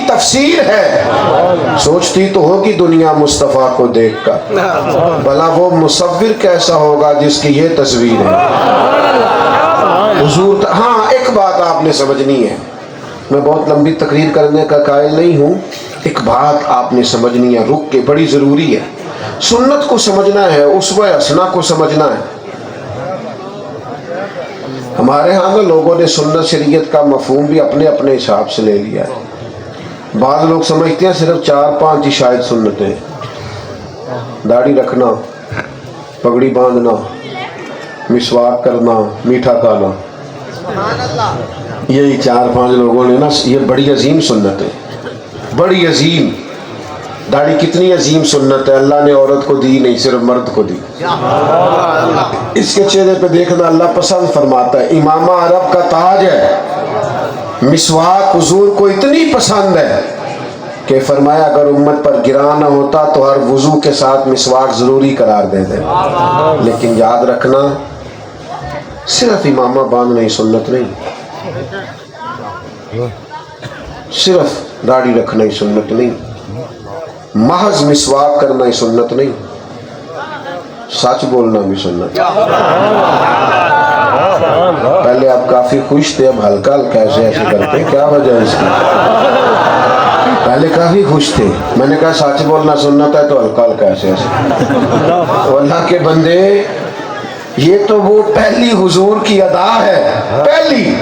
تفسیر ہے. سوچتی تو ہوگی دنیا مصطفیٰ کو دیکھ کر بھلا وہ مصور کیسا ہوگا جس کی یہ تصویر ہے. حضور ہاں ایک بات آپ نے سمجھنی ہے, میں بہت لمبی تقریر کرنے کا قائل نہیں ہوں, ایک بات آپ نے سمجھنی ہے رک کے, بڑی ضروری ہے. سنت کو سمجھنا ہے, اسوہ حسنہ کو سمجھنا ہے. ہمارے ہاں میں لوگوں نے سنت شریعت کا مفہوم بھی اپنے اپنے حساب سے لے لیا ہے. بعض لوگ سمجھتے ہیں صرف 4-5 ہی شاید سنتیں, داڑھی رکھنا, پگڑی باندھنا, مسواک کرنا, میٹھا کھانا, یہی 4-5 لوگوں نے نا, یہ بڑی عظیم سنت ہے, بڑی عظیم. داڑھی کتنی عظیم سنت ہے, اللہ نے عورت کو دی نہیں, صرف مرد کو دی. اس کے چہرے پہ دیکھنا اللہ پسند فرماتا ہے. امامہ عرب کا تاج ہے. مسواک حضور کو اتنی پسند ہے کہ فرمایا اگر امت پر گرا نہ ہوتا تو ہر وضو کے ساتھ مسواک ضروری قرار دے دے. لیکن یاد رکھنا صرف امامہ باندھنا ہی سنت نہیں, صرف داڑھی رکھنا ہی سنت نہیں, محض مسواک کرنا ہی سنت نہیں, سچ بولنا بھی سنت. پہلے آپ کافی خوش تھے, اب ہلکا ہلکا ایسے کرتے, کیا وجہ ہے اس کی؟ پہلے کافی خوش تھے, میں نے کہا سچ بولنا سنت ہے تو ہلکا ہلکا ایسے. اللہ کے بندے, یہ تو وہ پہلی حضور کی ادا ہے, پہلی.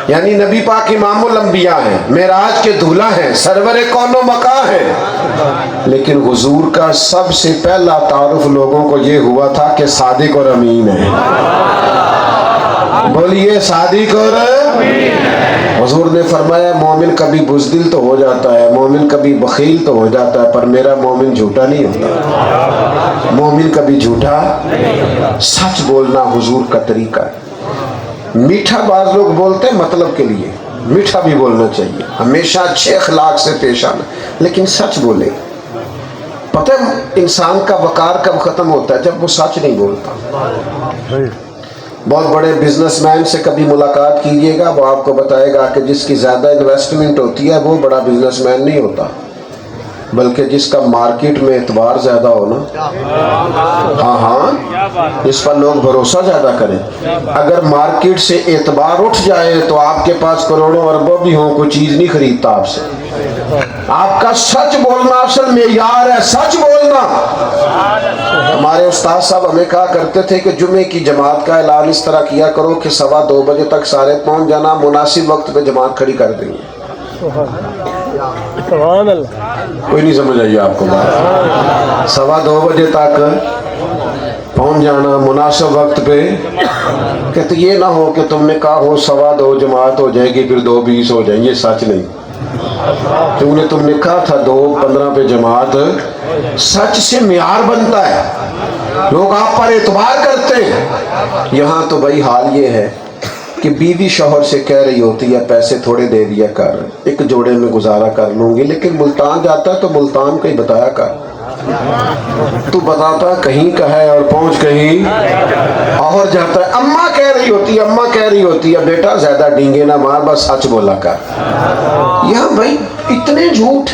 یعنی نبی پاک امام الانبیاء ہیں, معراج کے دولہا ہیں, سرور کون و مکان ہیں, لیکن حضور کا سب سے پہلا تعارف لوگوں کو یہ ہوا تھا کہ صادق اور امین ہے. بولیے صادق اور امین. حضور نے فرمایا مومن کبھی بزدل تو ہو جاتا ہے, مومن کبھی بخیل تو ہو جاتا ہے, پر میرا مومن جھوٹا نہیں ہوتا. مومن کبھی جھوٹا, سچ بولنا حضور کا طریقہ ہے. میٹھا بعض لوگ بولتے ہیں مطلب کے لیے, میٹھا بھی بولنا چاہیے, ہمیشہ اچھے اخلاق سے پیش آنا, لیکن سچ بولے. پتہ ہے انسان کا وقار کب ختم ہوتا ہے؟ جب وہ سچ نہیں بولتا. بہت بڑے بزنس مین سے کبھی ملاقات کیجیے گا, وہ آپ کو بتائے گا کہ جس کی زیادہ انویسٹمنٹ ہوتی ہے وہ بڑا بزنس مین نہیں ہوتا, بلکہ جس کا مارکیٹ میں اعتبار زیادہ ہو نا. ہاں, جس پر لوگ بھروسہ زیادہ کریں. اگر مارکیٹ سے اعتبار اٹھ جائے تو آپ کے پاس کروڑوں اربوں بھی ہوں, کوئی چیز نہیں خریدتا آپ سے. آپ کا سچ بولنا اصل معیار ہے, سچ بولنا. ہمارے استاد صاحب ہمیں کہا کرتے تھے کہ جمعے کی جماعت کا اعلان اس طرح کیا کرو کہ 2:15 بجے تک سارے پہنچ جانا, مناسب وقت پہ جماعت کھڑی کر دیں گے. کوئی نہیں سمجھ آئیے آپ کو بات. 2:15 بجے تک پہنچ جانا مناسب وقت پہ. کہتے یہ نہ ہو کہ تم نے کہا ہو 2:15 جماعت ہو جائے گی, پھر 2:20 ہو جائیں, یہ سچ نہیں. تم نے کہا تھا 2:15 پہ جماعت, سچ سے معیار بنتا ہے, لوگ آپ پر اعتبار کرتے ہیں. یہاں تو بھائی حال یہ ہے کہ بیوی شوہر سے کہہ رہی ہوتی ہے پیسے تھوڑے دے دیا کر, ایک جوڑے میں گزارا کر لوں گی, لیکن ملتان جاتا ہے تو ملتان کا ہی بتایا کر. تو بتاتا کہیں کا ہے اور پہنچ کہیں اور جاتا ہے. اماں کہہ رہی ہوتی ہے بیٹا زیادہ ڈینگے نہ مار, بس سچ بولا کر. یہاں بھائی اتنے جھوٹ,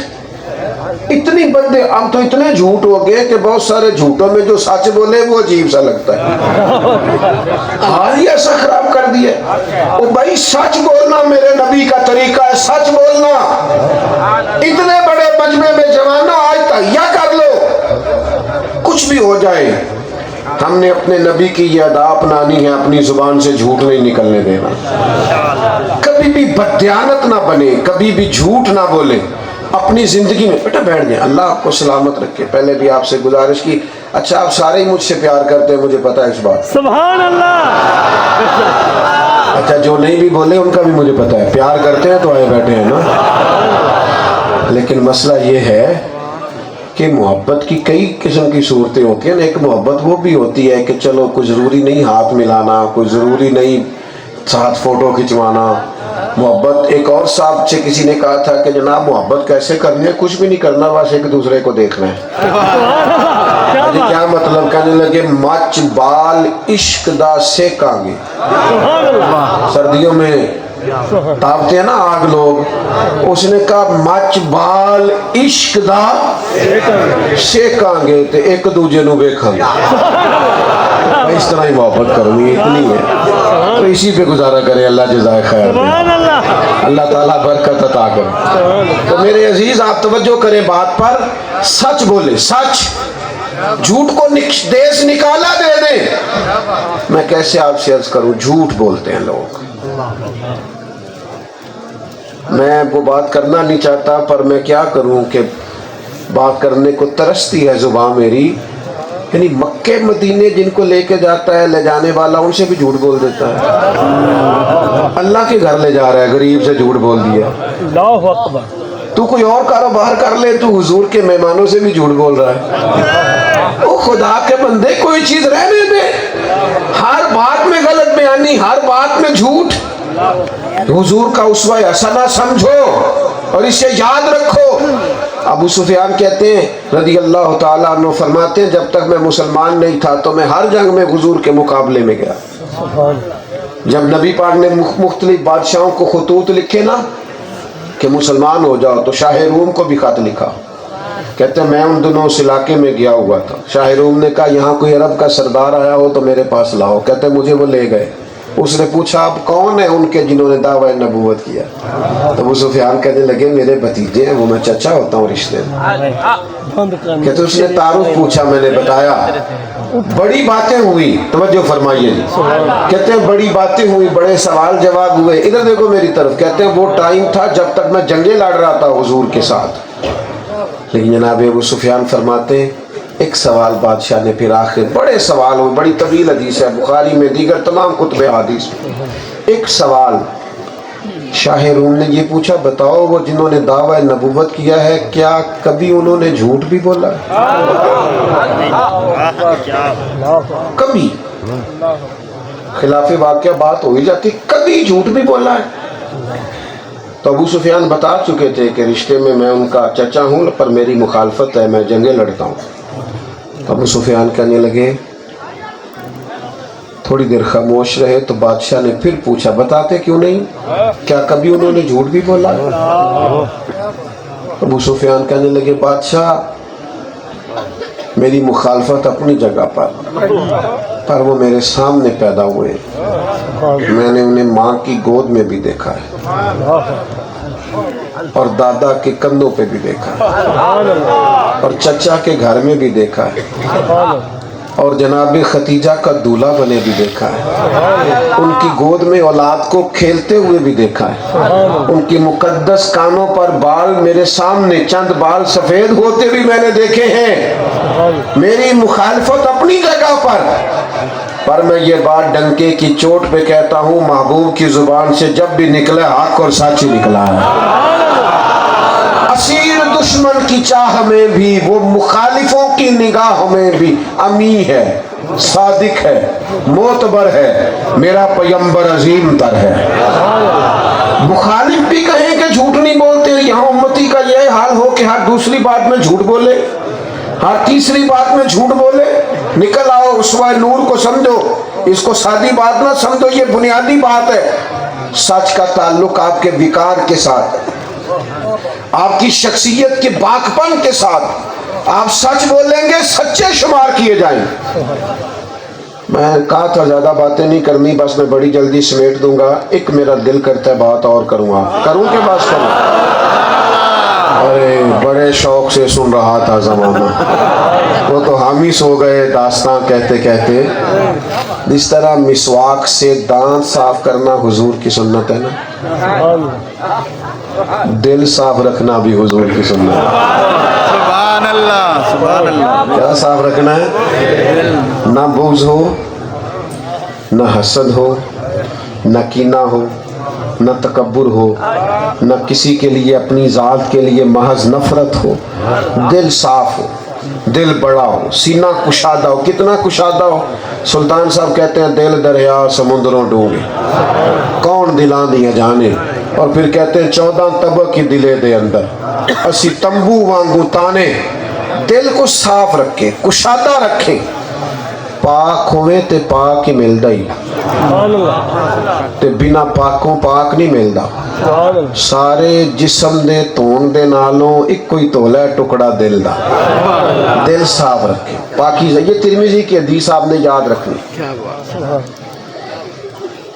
اتنی بندے, اب تو اتنے جھوٹ ہو گئے کہ بہت سارے جھوٹوں میں جو سچ بولے وہ عجیب سا لگتا ہے. حال ہی ایسا خراب کر دیا. او بھائی سچ بولنا میرے نبی کا طریقہ ہے, سچ بولنا. اتنے بڑے مجمع میں جوانا آج تہیا کر لو, کچھ بھی ہو جائے ہم نے اپنے نبی کی یہ ادا اپنانی ہے, اپنی زبان سے جھوٹ نہیں نکلنے دینا. کبھی بھی بددیانت نہ بنے, کبھی بھی جھوٹ نہ بولے اپنی زندگی میں. بیٹا بیٹھ جائیں, اللہ آپ کو سلامت رکھے. پہلے بھی آپ سے گزارش کی, اچھا آپ سارے ہی مجھ سے پیار کرتے ہیں, مجھے پتا ہے اس بات. سبحان اللہ. اچھا جو نہیں بھی بولے ان کا بھی مجھے پتا ہے, پیار کرتے ہیں تو آئے بیٹھے ہیں نا. لیکن مسئلہ یہ ہے کہ محبت کی کئی قسم کی صورتیں ہوتی ہیں. ایک محبت وہ بھی ہوتی ہے کہ چلو کوئی ضروری نہیں ہاتھ ملانا, کوئی ضروری نہیں ساتھ فوٹو کھنچوانا. محبت ایک اور صاحب سے کسی نے کہا تھا کہ جناب محبت کیسے کرنی ہے, کچھ بھی نہیں کرنا, بس ایک دوسرے کو دیکھنا ہے. کیا مطلب؟ کہنے لگے مچ بال عشق دا سیکاں گے. سردیوں میں तापते हैं ना आग लोग, उसने कहा मच बाल इश्क दा सेकांगे ते एक दूजे नु वेखांगे। इस तरह ही मोहब्बत करूंगी, इतनी है। तो इसी पे गुजारा करें, अल्लाह जज़ाए खैर दे, अल्लाह ताला बरकत अता करे। तो मेरे अजीज आप तवज्जो करें बात पर, सच बोले, सच, झूठ को देश निकाला दे दे। मैं कैसे आपसे अर्ज करूं, झूठ बोलते हैं लोग। मैं वो बात करना नहीं चाहता, पर मैं क्या करूं कि बात करने को तरसती है जुबान मेरी। यानी मक्के मदीने जिनको लेके जाता है ले जाने वाला, उनसे भी झूठ बोल देता है। अल्लाह के घर ले जा रहा है, गरीब से झूठ बोल दिया। अल्लाहु अकबर। तू कोई और कारोबार कर ले, तू हुजूर के मेहमानों से भी झूठ बोल रहा है। ओ खुदा के बंदे, कोई चीज रहने दे। हर बात में गलत बयानी, हर बात में झूठ। हुजूर का उसवा हसना समझो और इसे याद रखो। अबू सुफियान कहते हैं रज़ी अल्लाह ताला अन्हु, फरमाते हैं जब तक मैं मुसलमान नहीं था तो मैं हर जंग में हुजूर के मुकाबले में गया। जब नबी पाक ने मुख्तलिफ बादशाहों को खतूत लिखे ना कि मुसलमान हो जाओ, तो शाह रूम को भी खत लिखा। कहते हैं मैं उन दिनों उस इलाके में गया हुआ था। शाह रूम ने कहा यहाँ कोई अरब का सरदार आया हो तो मेरे पास लाओ। कहते हैं मुझे वो ले गए। उसने पूछा आप कौन है उनके जिन्होंने दावा नबूवत किया? तो अबू सुफियान कहने लगे मेरे भतीजे हैं, वो मैं चचा होता हूँ रिश्ते में। कहते उसने तारुफ पूछा, मैंने बताया। बड़ी बातें हुई, तवज्जो फरमाइए जी। कहते हैं बड़ी बातें हुई, बड़े सवाल जवाब हुए। इधर देखो मेरी तरफ। कहते हैं वो टाइम था जब तक मैं जंगे लड़ रहा था हुजूर के साथ। लेकिन जनाब अबू सुफियान फरमाते हैं एक सवाल बादशाह ने फिर आखिर, बड़े सवाल हुए, बड़ी तवील हदीस है बुखारी में, दीगर तमाम कुतुब हदीस में। एक सवाल शाह रूम ने ये पूछा, बताओ वो जिन्होंने दावा नबूवत किया है क्या कभी उन्होंने झूठ भी बोला? कभी खिलाफ वाक़या बात हो ही जाती, कभी झूठ भी बोला है? तो अबू सुफियान बता चुके थे कि रिश्ते में मैं उनका चचा हूँ पर मेरी मुखालफत है, मैं जंगे लड़ता हूँ। अबू सुफियान कहने लगे, थोड़ी देर खामोश रहे तो बादशाह ने फिर पूछा, बताते क्यों नहीं, क्या कभी उन्होंने झूठ भी बोला? अबू सुफियान कहने लगे, बादशाह मेरी मुखालफत अपनी जगह पर वो मेरे सामने पैदा हुए। मैंने उन्हें माँ की गोद में भी देखा है और दादा के कंधों पे भी देखा है और चचा के घर में भी देखा है और जनाब खतीजा का दूल्हा बने भी देखा है। उनकी गोद में औलाद को खेलते हुए भी देखा है। उनकी मुकद्दस कानों पर बाल मेरे सामने चंद बाल सफेद होते भी मैंने देखे हैं। मेरी मुखालफत अपनी जगह पर मैं ये बात डंके की चोट पे कहता हूँ, महबूब की जुबान से जब भी निकला हक और सच ही निकला है। असीर दुश्मन की चाह में भी, वो मुखालिफों की निगाह में भी अमी है, सादिक है, मोतबर है, मेरा पैगंबर अजीम तर है। मुखालिफ भी कहें कि झूठ नहीं बोलते, यहाँ उम्मती का यह हाल हो कि हर दूसरी बात में झूठ बोले, हर तीसरी बात में झूठ बोले। निकल आओ, उसवा नूर को समझो, इसको सादी बात ना समझो, ये बुनियादी बात है। सच का ताल्लुक आपके विकार के साथ, आपकी शख्सियत के बाकपन के साथ। आप सच बोलेंगे, सच्चे शुमार किए जाएंगे। मैं कहा था ज्यादा बातें नहीं करनी, बस मैं बड़ी जल्दी समेट दूंगा। एक मेरा दिल करता है बात और करूंगा, करूं के बात करूं? अरे बड़े शौक से सुन रहा था ज़माना, वो तो हम ही सो गए दास्तान कहते कहते। जिस तरह मिसवाक से दांत साफ करना हुजूर की सुन्नत है ना, दिल साफ रखना भी हुजूर की सुन्नत है। सुभान अल्लाह, सुभान अल्लाह। क्या साफ रखना है? ना बुग़्ज़ हो, ना हसद हो, ना कीना हो, न तकब्बुर हो, न किसी के लिए अपनी ज़ात के लिए महज नफरत हो। दिल साफ हो, दिल बड़ा हो, सीना कुशादा हो। कितना कुशादा हो? सुल्तान साहब कहते हैं दिल दरिया समुद्रों डूंगे, कौन दिलां दिया जाने। और फिर कहते हैं 14 तबक की दिले दे अंदर असी तंबू वांगू ताने। दिल को साफ रखे, कुशादा रखे, पाक होवे ते पाक ही मिलदा ही। ਤੇ ਬਿਨਾ ਪਾਕੋਂ ਪਾਕ ਨਹੀਂ ਮਿਲਦਾ। ਸਾਰੇ ਜਿਸਮ ਦੇ ਧੋਣ ਦੇ ਨਾਲੋਂ ਇੱਕੋ ਹੀ ਧੋਲਾ ਹੈ ਟੁਕੜਾ ਦਿਲ ਦਾ। दिल साफ रखे, पाकीज़ा। ये तिरमिज़ी की हदीस आपने याद रखनी।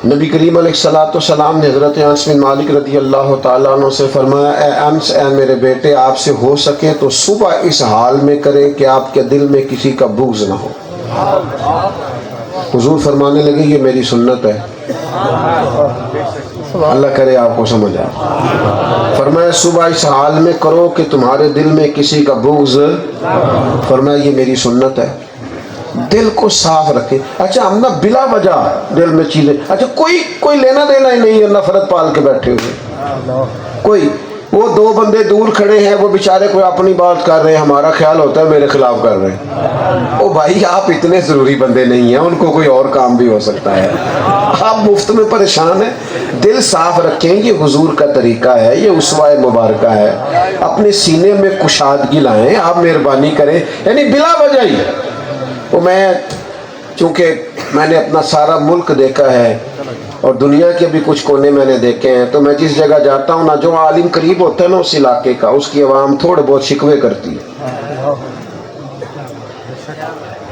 नबी करीम अलैहिस्सलाम ने हज़रत अनस बिन मालिक रज़ी अल्लाह तआला अन्हु से फरमाया, ए अनस, ए मेरे बेटे, आपसे हो सके तो सुबह इस हाल में करें कि आपके दिल में किसी का बुग़्ज़ ना हो। हुज़ूर फरमाने लगे, ये मेरी सुन्नत है। अल्लाह करे आपको समझ आए। फरमाया सुबह इस हाल में करो कि तुम्हारे दिल में किसी का बुग़्ज़। फरमाया ये मेरी सुन्नत है। दिल को साफ रखे। अच्छा, हम ना बिला वजह दिल में चीजें, अच्छा कोई लेना देना ही नहीं है, नफरत पाल के बैठे हुए। कोई वो दो बंदे दूर खड़े हैं, वो बेचारे कोई अपनी बात कर रहे हैं, हमारा ख्याल होता है मेरे खिलाफ कर रहे हैं। ओ भाई, आप इतने जरूरी बंदे नहीं हैं, उनको कोई और काम भी हो सकता है। आप मुफ्त में परेशान हैं। दिल साफ रखें, ये हुजूर का तरीका है, ये उसवाए मुबारका है। अपने सीने में कुशादगी लाएं, आप मेहरबानी करें, यानी बिला वजह ही। तो मैं, चूँकि मैंने अपना सारा मुल्क देखा है और दुनिया के भी कुछ कोने मैंने देखे हैं, तो मैं जिस जगह जाता हूँ ना, जो आलिम करीब होता है ना उस इलाके का, उसकी आवाम थोड़े बहुत शिकवे करती है।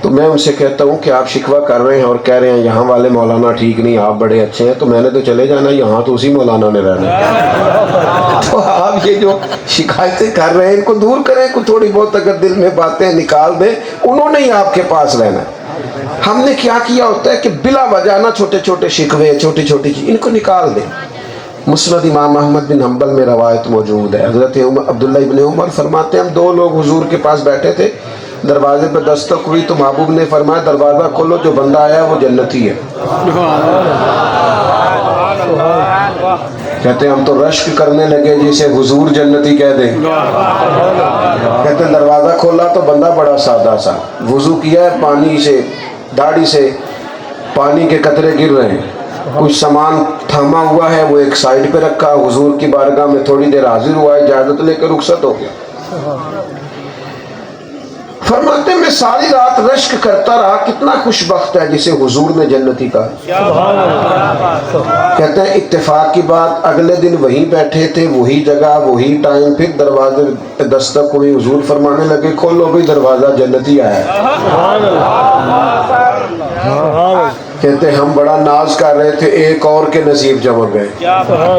तो मैं उनसे कहता हूँ कि आप शिकवा कर रहे हैं और कह रहे हैं यहाँ वाले मौलाना ठीक नहीं, आप बड़े अच्छे हैं, तो मैंने तो चले जाना, यहाँ तो उसी मौलाना ने रहना। तो आप ये जो शिकायतें कर रहे हैं इनको दूर करें, कुछ थोड़ी बहुत अगर दिल में बातें निकाल दें, उन्होंने ही आपके पास रहना है। हमने क्या किया होता है कि बिला वजह ना छोटे छोटे शिकवे, छोटी छोटी चीज, इनको निकाल दें। मुस्नद इमाम अहमद बिन हम्बल में रवायत मौजूद है। हज़रत अब्दुल्ला इब्न उमर फरमाते हैं, हम दो लोग हुजूर के पास बैठे थे, दरवाजे पर दस्तक हुई तो महबूब ने फरमाया, दरवाज़ा खोलो, जो बंदा आया वो जन्नती है। कहते हम तो रश्क करने लगे जिसे हुजूर जन्नती कह दें। कहते दरवाज़ा खोला तो बंदा बड़ा सादा सा, वुज़ू किया है, पानी से, दाढ़ी से पानी के कतरे गिर रहे हैं, कुछ सामान थामा हुआ है, वो एक साइड पे रखा, हुजूर की बारगाह में थोड़ी देर हाजिर हुआ है, इजाज़त लेकर रुखसत हो गया। फरमाते मैं सारी रात रश्क करता रहा, कितना खुशबख्त है जिसे हुजूर ने जन्नती कहा। कहते हैं इत्तेफाक की बात, अगले दिन वहीं बैठे थे, वही जगह, वही टाइम, फिर दरवाजे पे दस्तक हुई, हुजूर फरमाने लगे, खोलो भी, दरवाजा जन्नती आया। कहते हम बड़ा नाज कर रहे थे, एक और के नसीब चमक गए,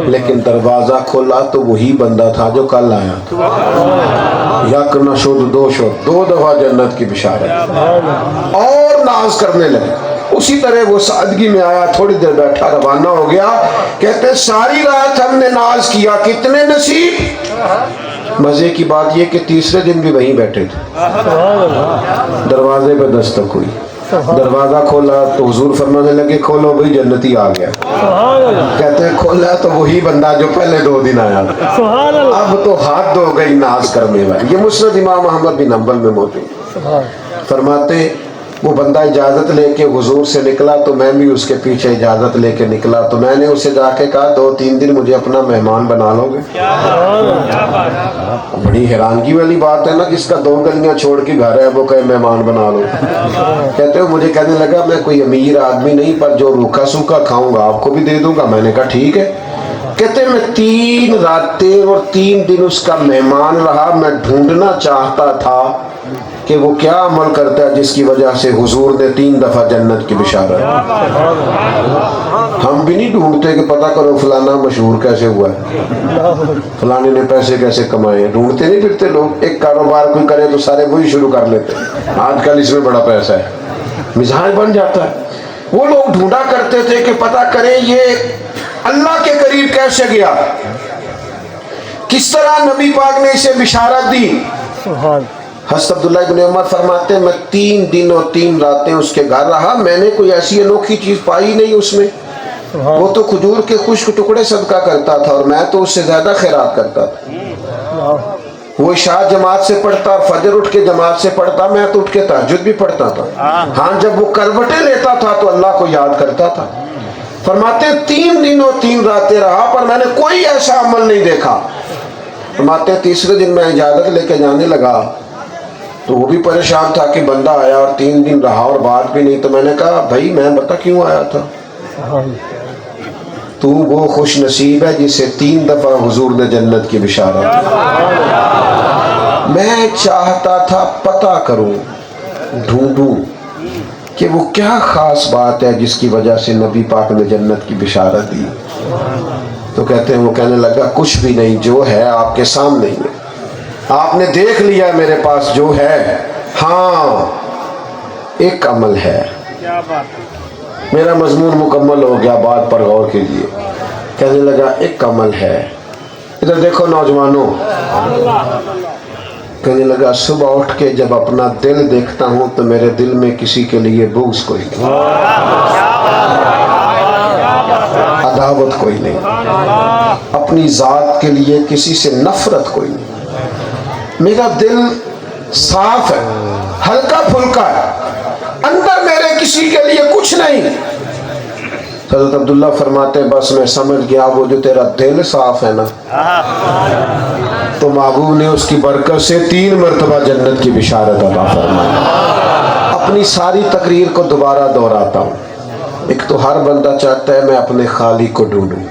लेकिन दरवाजा खोला तो वही बंदा था जो कल आया। यक न शुद्ध दो शुद्ध, दो दफा जन्नत की बिशारत, और नाज करने लगे। उसी तरह वो सादगी में आया, थोड़ी देर बैठा, रवाना हो गया। कहते सारी रात हमने नाज किया, कितने नसीब। मजे की बात ये कि तीसरे दिन भी वहीं बैठे थे, दरवाजे पर दस्तक हुई, दरवाजा खोला तो हुजूर फरमाने लगे, खोलो भाई, जन्नती आ गया। कहते हैं खोला तो वही बंदा जो पहले 2 दिन आया। अब तो हाथ धो गई नाज करने वाली। ये मुस्नद इमाम अहमद बिन हम्बल में मौजूद। फरमाते वो बंदा इजाज़त लेके हुजूर से निकला तो मैं भी उसके पीछे इजाज़त लेके निकला। तो मैंने उसे जाके कहा, 2-3 दिन मुझे अपना मेहमान बना लोगे? बड़ी हैरानगी वाली बात है ना, किसका 2 गलियां छोड़ के घर है वो कहे मेहमान बना लो। कहते हो मुझे कहने लगा, मैं कोई अमीर आदमी नहीं, पर जो रूखा सूखा खाऊंगा आपको भी दे दूंगा। मैंने कहा ठीक है। कहते मैं 3 रातें और 3 दिन उसका मेहमान रहा। मैं ढूंढना चाहता था कि वो क्या अमल करता है जिसकी वजह से हुजूर ने 3 दफा जन्नत की बिशारत। हम भी नहीं ढूंढते कि पता करो फलाना मशहूर कैसे हुआ है, फलाने ने पैसे कैसे कमाए, ढूंढते नहीं फिरते लोग। एक कारोबार कोई करे तो सारे वही शुरू कर लेते, आजकल इसमें बड़ा पैसा है, मिजाज बन जाता है। वो लोग ढूंढा करते थे कि पता करें ये अल्लाह के करीब कैसे गया, किस तरह नबी पाक ने इसे बिशारत दी। हज़रत अब्दुल्ला इब्न उमर फरमाते मैं 3 दिन और 3 रातें उसके घर रहा। मैंने कोई ऐसी अनोखी चीज़ पाई नहीं उसमें। वो तो खजूर के खुश्क टुकड़े सदका करता था और मैं तो उससे ज़्यादा खैरात करता था। वो इशा जमात से पढ़ता, फजर उठ के जमात से पढ़ता, मैं तो उठ के तहज्जुद भी पढ़ता था। हाँ, जब वो करवटें लेता था तो अल्लाह को याद करता था। फरमाते 3 दिन और 3 रातें रहा, पर मैंने कोई ऐसा अमल नहीं देखा। फरमाते तीसरे दिन मैं इजाज़त लेके जाने लगा तो वो भी परेशान था कि बंदा आया और 3 दिन रहा और बात भी नहीं। तो मैंने कहा भाई मैं बता क्यों आया था? تو وہ خوش نصیب ہے جسے 3 دفعہ حضور نے جنت کی بشارت دی۔ میں چاہتا تھا پتہ کروں، ڈھونڈوں کہ وہ کیا خاص بات ہے جس کی وجہ سے نبی پاک نے جنت کی بشارت دی۔ تو کہتے ہیں وہ کہنے لگا کچھ بھی نہیں، جو ہے آپ کے سامنے ہی ہے، آپ نے دیکھ لیا میرے پاس جو ہے، ہاں ایک عمل ہے۔ میرا مضمون مکمل ہو گیا، بات پر غور کیجیے۔ کہنے لگا ایک عمل ہے، ادھر دیکھو نوجوانوں، کہنے لگا صبح اٹھ کے جب اپنا دل دیکھتا ہوں تو میرے دل میں کسی کے لیے بغض کوئی نہیں، عداوت کوئی نہیں، اپنی ذات کے لیے کسی سے نفرت کوئی نہیں، میرا دل صاف ہے، ہلکا پھلکا ہے، اندر میرے کسی کے لیے کچھ نہیں۔ حضرت عبداللہ فرماتے ہیں بس میں سمجھ گیا وہ جو تیرا دل صاف ہے نا، تو محبوب نے اس کی برکت سے 3 مرتبہ جنت کی بشارت عطا فرمائی۔ اپنی ساری تقریر کو دوبارہ دہراتا ہوں، ایک تو ہر بندہ چاہتا ہے میں اپنے خالق کو ڈھونڈوں،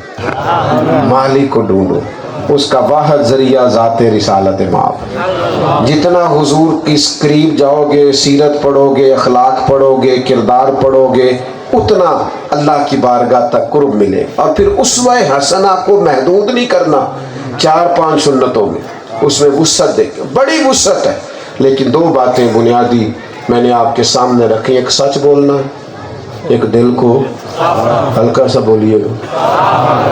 مالک کو ڈھونڈوں، اس کا واحد ذریعہ ذات رسالت مآب۔ جتنا حضور کی قریب جاؤ گے، سیرت پڑھو گے، اخلاق پڑھو گے، کردار پڑھو گے، اتنا اللہ کی بارگاہ تک قرب ملے۔ اور پھر اسوہ حسنہ کو محدود نہیں کرنا 4-5 سنتوں میں، اس میں وسعت دیکھیں، بڑی وسعت ہے، لیکن 2 باتیں بنیادی میں نے آپ کے سامنے رکھی، ایک سچ بولنا، ایک دل کو ہلکا سا بولیے گا،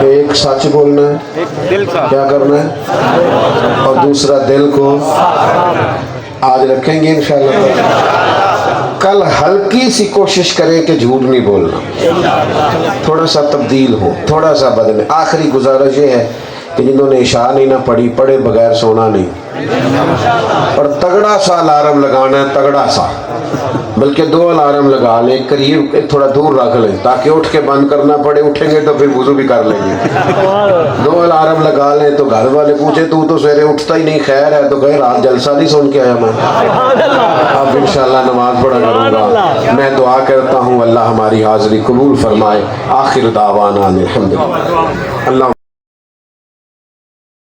ایک سچ بولنا ہے، کیا کرنا ہے، اور دوسرا دل کو آج رکھیں گے انشاءاللہ۔ کل ہلکی سی کوشش کریں کہ جھوٹ نہیں بولنا، تھوڑا سا تبدیل ہو، تھوڑا سا بدلے۔ آخری گزارش یہ ہے کہ جنہوں نے عشاء نہیں نہ پڑھی، پڑھے بغیر سونا نہیں، اور تگڑا سا الارم لگانا ہے، تگڑا سا، بلکہ 2 الارم لگا لیں، قریب تھوڑا دور رکھ لیں تاکہ اٹھ کے بند کرنا پڑے، اٹھیں گے تو پھر وضو بھی کر لیں گے۔ 2 الارم لگا لیں تو گھر والے پوچھے تو سویرے اٹھتا ہی نہیں، خیر ہے تو کہیں رات جلسہ نہیں سن کے آیا میں، اب انشاءاللہ نماز پڑھا کروں گا۔ میں دعا کرتا ہوں اللہ ہماری حاضری قبول فرمائے۔ آخر دعوانا الحمدللہ۔ اللہ